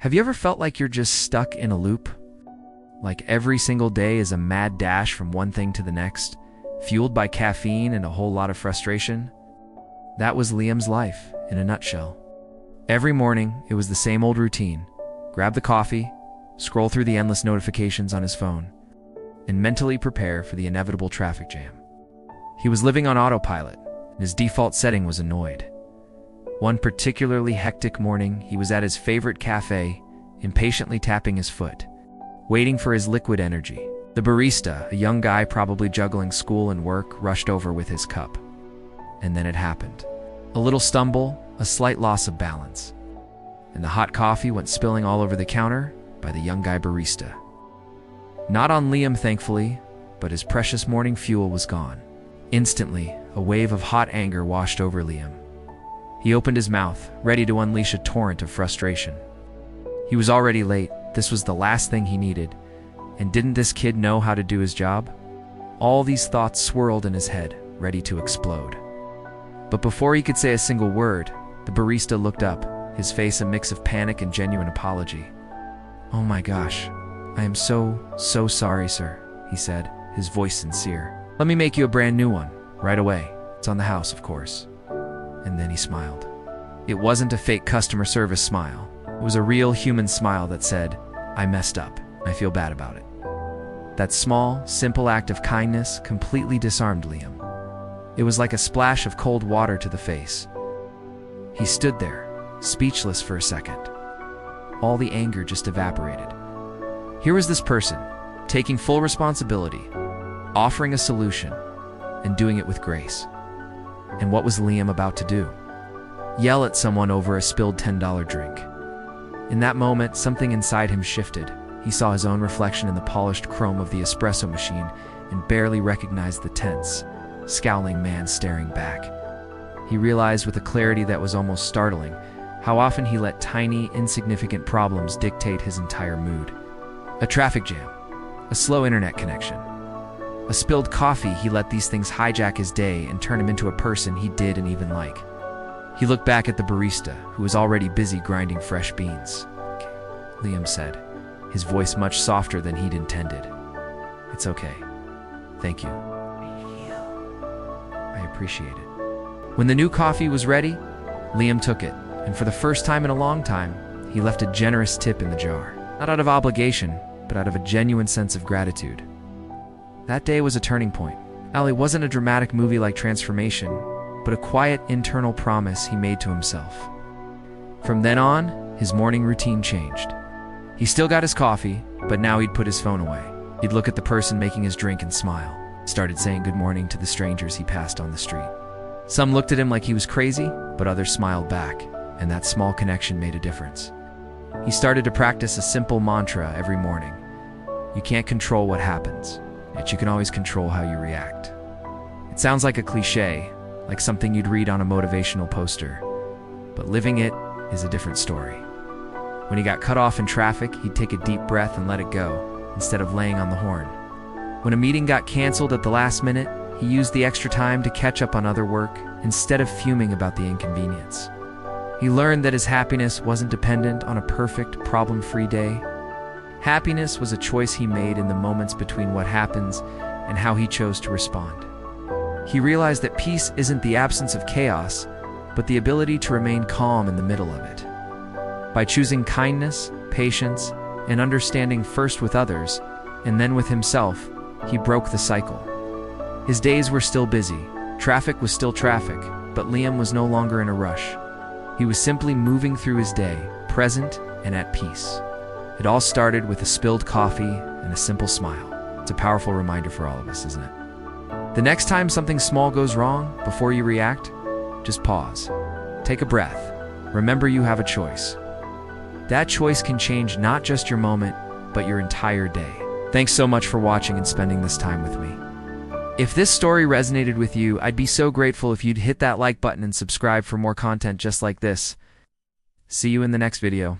Have you ever felt like you're just stuck in a loop? Like every single day is a mad dash from one thing to the next, fueled by caffeine and a whole lot of frustration? That was Liam's life in a nutshell. Every morning, it was the same old routine. Grab the coffee, scroll through the endless notifications on his phone, and mentally prepare for the inevitable traffic jam. He was living on autopilot, and his default setting was annoyed. One particularly hectic morning, he was at his favorite cafe, impatiently tapping his foot, waiting for his liquid energy. The barista, a young guy probably juggling school and work, rushed over with his cup. And then it happened. A little stumble, a slight loss of balance, and the hot coffee went spilling all over the counter by the young guy barista. Not on Liam, thankfully, but his precious morning fuel was gone. Instantly, a wave of hot anger washed over Liam. He opened his mouth, ready to unleash a torrent of frustration. He was already late. This was the last thing he needed. And didn't this kid know how to do his job? All these thoughts swirled in his head, ready to explode. But before he could say a single word, the barista looked up, his face a mix of panic and genuine apology. "Oh my gosh, I am so sorry, sir," he said, his voice sincere. "Let me make you a brand new one, right away. It's on the house, of course." And then he smiled. It wasn't a fake customer service smile. It was a real human smile that said, "I messed up. I feel bad about it." That small, simple act of kindness completely disarmed Liam. It was like a splash of cold water to the face. He stood there, speechless for a second. All the anger just evaporated. Here was this person, taking full responsibility, offering a solution, and doing it with grace. And what was Liam about to do? Yell at someone over a spilled $10 drink. In that moment, something inside him shifted. He saw his own reflection in the polished chrome of the espresso machine and barely recognized the tense, scowling man staring back. He realized with a clarity that was almost startling how often he let tiny, insignificant problems dictate his entire mood. A traffic jam, a slow internet connection, a spilled coffee. He let these things hijack his day and turn him into a person he didn't even like. He looked back at the barista, who was already busy grinding fresh beans. "Okay," Liam said, his voice much softer than he'd intended. "It's okay. Thank you. I appreciate it." When the new coffee was ready, Liam took it, and for the first time in a long time, he left a generous tip in the jar. Not out of obligation, but out of a genuine sense of gratitude. That day was a turning point. It wasn't a dramatic movie like Transformation, but a quiet internal promise he made to himself. From then on, his morning routine changed. He still got his coffee, but now he'd put his phone away. He'd look at the person making his drink and smile. Started saying good morning to the strangers he passed on the street. Some looked at him like he was crazy, but others smiled back, and that small connection made a difference. He started to practice a simple mantra every morning. You can't control what happens, yet you can always control how you react. It sounds like a cliche, like something you'd read on a motivational poster, but living it is a different story. When he got cut off in traffic, he'd take a deep breath and let it go, instead of laying on the horn. When a meeting got canceled at the last minute, he used the extra time to catch up on other work, instead of fuming about the inconvenience. He learned that his happiness wasn't dependent on a perfect, problem-free day. Happiness was a choice he made in the moments between what happens and how he chose to respond. He realized that peace isn't the absence of chaos, but the ability to remain calm in the middle of it. By choosing kindness, patience, and understanding first with others, and then with himself, he broke the cycle. His days were still busy, traffic was still traffic, but Liam was no longer in a rush. He was simply moving through his day, present and at peace. It all started with a spilled coffee and a simple smile. It's a powerful reminder for all of us, isn't it? The next time something small goes wrong, before you react, just pause. Take a breath. Remember you have a choice. That choice can change not just your moment, but your entire day. Thanks so much for watching and spending this time with me. If this story resonated with you, I'd be so grateful if you'd hit that like button and subscribe for more content just like this. See you in the next video.